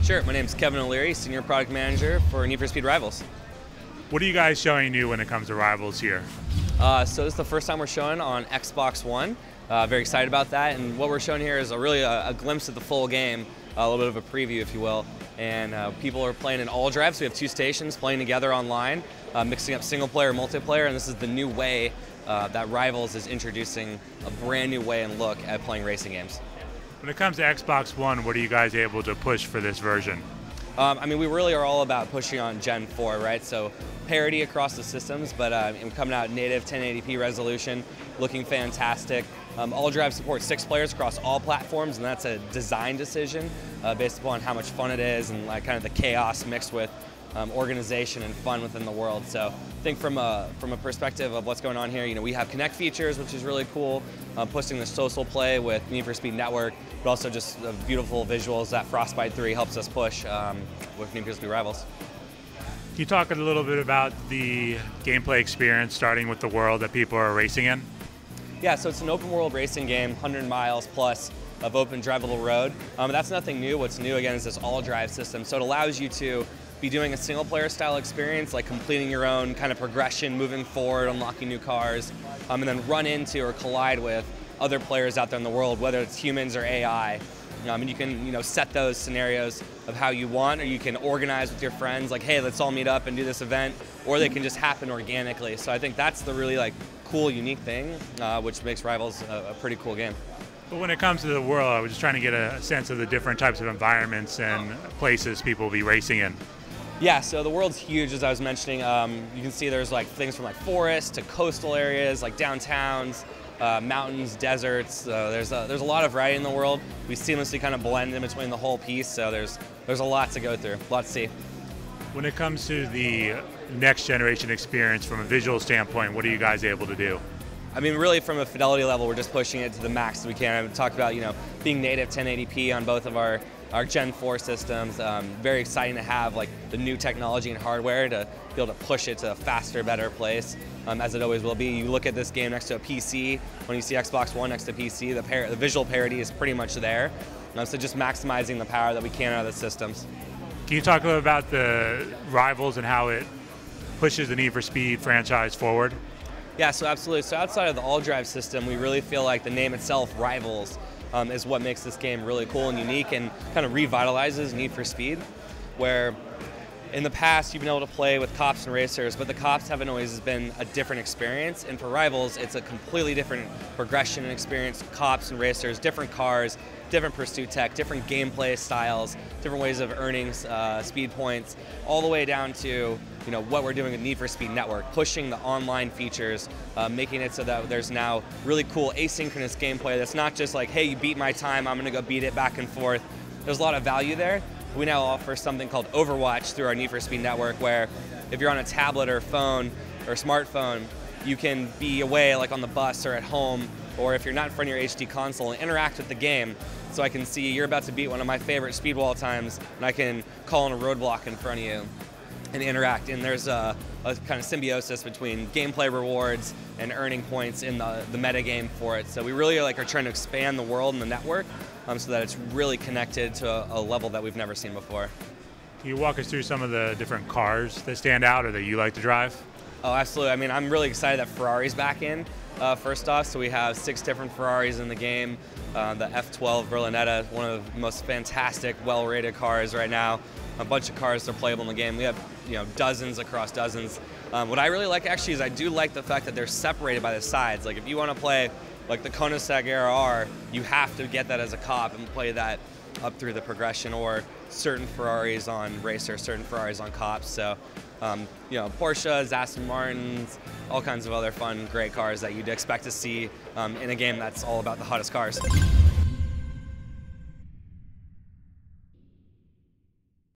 Sure, my name is Kevin O'Leary, Senior Product Manager for Need for Speed Rivals. What are you guys showing new when it comes to Rivals here? So this is the first time we're showing on Xbox One. Very excited about that, and what we're showing here is a glimpse of the full game, a little bit of a preview, if you will. And people are playing in all drives. We have two stations playing together online, mixing up single player, multiplayer, and this is the new way that Rivals is introducing a brand new way and look at playing racing games. When it comes to Xbox One, what are you guys able to push for this version? I mean, we really are all about pushing on Gen 4, right? So parity across the systems, but we're coming out native 1080p resolution, looking fantastic. All drive supports 6 players across all platforms, and that's a design decision based upon how much fun it is and like kind of the chaos mixed with organization and fun within the world. So I think from a perspective of what's going on here, we have Connect features, which is really cool, pushing the social play with Need for Speed Network, but also just the beautiful visuals that Frostbite 3 helps us push with Need for Speed Rivals. Can you talk a little bit about the gameplay experience, starting with the world that people are racing in? Yeah, so it's an open world racing game, 100 miles plus of open drivable road. That's nothing new. What's new, again, is this all-drive system. So it allows you to be doing a single-player style experience, like completing your own kind of progression, moving forward, unlocking new cars, and then run into or collide with other players out there in the world, whether it's humans or AI. And you can set those scenarios of how you want, or you can organize with your friends, like, hey, let's all meet up and do this event, or they can just happen organically. So I think that's the really cool, unique thing, which makes Rivals a pretty cool game. But when it comes to the world, I was just trying to get a sense of the different types of environments and places people will be racing in. Yeah, so the world's huge, as I was mentioning. You can see there's things from forests to coastal areas, like downtowns, mountains, deserts. There's a lot of variety in the world. We seamlessly kind of blend in between the whole piece, so there's a lot to go through, a lot to see. When it comes to the next generation experience from a visual standpoint, what are you guys able to do? I mean, really from a fidelity level, we're just pushing it to the max that we can. I've talked about, being native 1080p on both of our Gen 4 systems. Very exciting to have the new technology and hardware to be able to push it to a faster, better place, as it always will be. You look at this game next to a PC, when you see Xbox One next to PC, the visual parity is pretty much there. So just maximizing the power that we can out of the systems. Can you talk a little about the Rivals and how it pushes the Need for Speed franchise forward? Yeah, so absolutely. So outside of the all-drive system, we really feel like the name itself, Rivals, is what makes this game really cool and unique and kind of revitalizes Need for Speed, where in the past you've been able to play with cops and racers, but the cops haven't always been a different experience, and for Rivals it's a completely different progression and experience. Cops and racers, different cars, different pursuit tech, different gameplay styles, different ways of earning speed points, all the way down to what we're doing with Need for Speed Network, pushing the online features, making it so that there's now really cool asynchronous gameplay that's not just like, hey, you beat my time, I'm going to go beat it back and forth. There's a lot of value there. We now offer something called Overwatch through our Need for Speed Network, where if you're on a tablet or phone or smartphone, you can be away on the bus or at home, or if you're not in front of your HD console, and interact with the game. So I can see you're about to beat one of my favorite speed wall times, and I can call in a roadblock in front of you and interact. And there's a kind of symbiosis between gameplay rewards and earning points in the meta game for it. So we really are trying to expand the world and the network so that it's really connected to a level that we've never seen before. Can you walk us through some of the different cars that stand out or that you like to drive? Oh, absolutely. I mean, I'm really excited that Ferrari's back in, first off. So we have 6 different Ferraris in the game. The F12 Berlinetta, one of the most fantastic, well-rated cars right now. A bunch of cars that are playable in the game. We have dozens across dozens. What I really like actually is I do like the fact that they're separated by the sides. Like if you want to play the Koenigsegg Era R, you have to get that as a cop and play that up through the progression, or certain Ferraris on racer, certain Ferraris on cops. So, Porsches, Aston Martins, all kinds of other fun, great cars that you'd expect to see in a game that's all about the hottest cars.